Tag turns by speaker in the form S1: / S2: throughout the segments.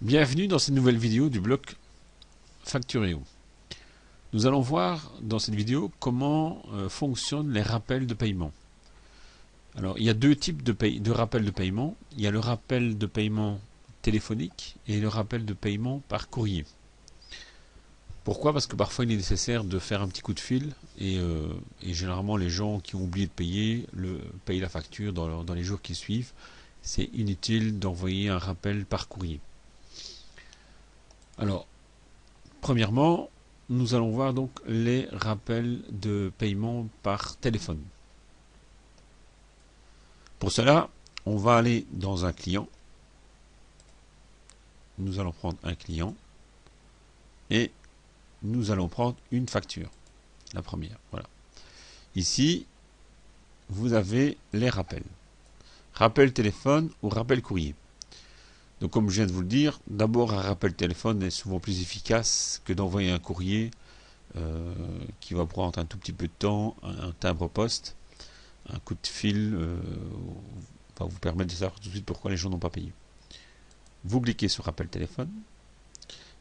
S1: Bienvenue dans cette nouvelle vidéo du blog Facturéo. Nous allons voir dans cette vidéo comment fonctionnent les rappels de paiement. Alors, il y a deux types de rappels de paiement. Il y a le rappel de paiement téléphonique et le rappel de paiement par courrier. Pourquoi? Parce que parfois il est nécessaire de faire un petit coup de fil et généralement les gens qui ont oublié de payer payent la facture dans les jours qui suivent. C'est inutile d'envoyer un rappel par courrier. Alors, premièrement, nous allons voir donc les rappels de paiement par téléphone. Pour cela, on va aller dans un client. Nous allons prendre un client et nous allons prendre une facture. La première, voilà. Ici, vous avez les rappels. Rappel téléphone ou rappel courrier. Donc comme je viens de vous le dire, d'abord un rappel téléphone est souvent plus efficace que d'envoyer un courrier qui va prendre un tout petit peu de temps, un timbre poste, un coup de fil va vous permettre de savoir tout de suite pourquoi les gens n'ont pas payé. Vous cliquez sur rappel téléphone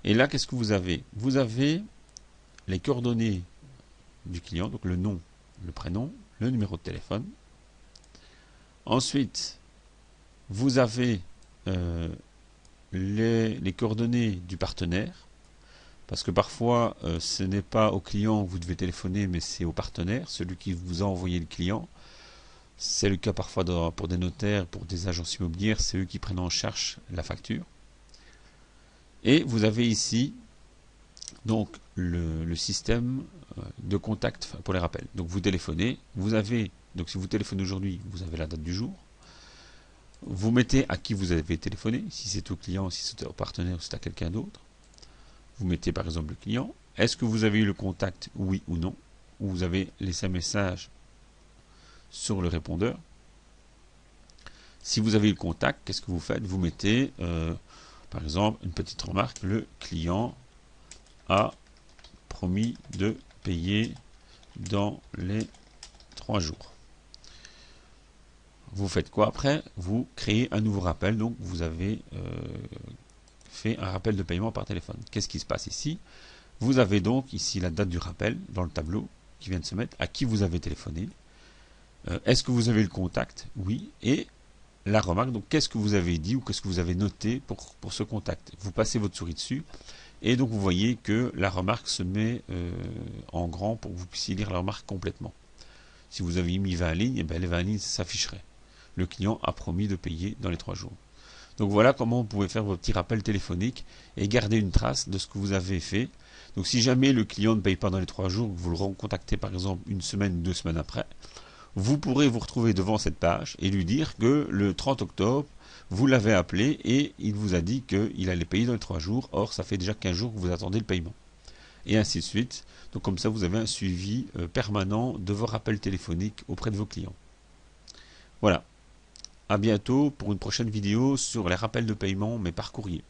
S1: et là qu'est-ce que vous avez? Vous avez les coordonnées du client, donc le nom, le prénom, le numéro de téléphone. Ensuite, vous avez les coordonnées du partenaire, parce que parfois ce n'est pas au client que vous devez téléphoner, mais c'est au partenaire, celui qui vous a envoyé le client. C'est le cas parfois pour des notaires, pour des agences immobilières, c'est eux qui prennent en charge la facture. Et vous avez ici donc le système de contact pour les rappels. Donc vous téléphonez, donc si vous téléphonez aujourd'hui, vous avez la date du jour. Vous mettez à qui vous avez téléphoné, si c'est au client, si c'est au partenaire, si c'est à quelqu'un d'autre. Vous mettez par exemple le client. Est-ce que vous avez eu le contact, oui ou non? Ou vous avez laissé un message sur le répondeur. Si vous avez eu le contact, qu'est-ce que vous faites? Vous mettez par exemple une petite remarque. Le client a promis de payer dans les 3 jours. Vous faites quoi après? Vous créez un nouveau rappel, donc vous avez fait un rappel de paiement par téléphone. Qu'est-ce qui se passe ici? Vous avez donc ici la date du rappel dans le tableau qui vient de se mettre, à qui vous avez téléphoné. Est-ce que vous avez le contact? Oui. Et la remarque, donc qu'est-ce que vous avez dit ou qu'est-ce que vous avez noté pour ce contact? Vous passez votre souris dessus et donc vous voyez que la remarque se met en grand pour que vous puissiez lire la remarque complètement. Si vous avez mis 20 lignes, et bien les 20 lignes s'afficheraient. Le client a promis de payer dans les 3 jours. Donc voilà comment vous pouvez faire vos petits rappels téléphoniques et garder une trace de ce que vous avez fait. Donc si jamais le client ne paye pas dans les 3 jours, vous le recontactez par exemple une semaine ou 2 semaines après, vous pourrez vous retrouver devant cette page et lui dire que le 30 octobre, vous l'avez appelé et il vous a dit qu'il allait payer dans les 3 jours. Or, ça fait déjà 15 jours que vous attendez le paiement. Et ainsi de suite. Donc comme ça, vous avez un suivi permanent de vos rappels téléphoniques auprès de vos clients. Voilà. À bientôt pour une prochaine vidéo sur les rappels de paiement, mais par courrier.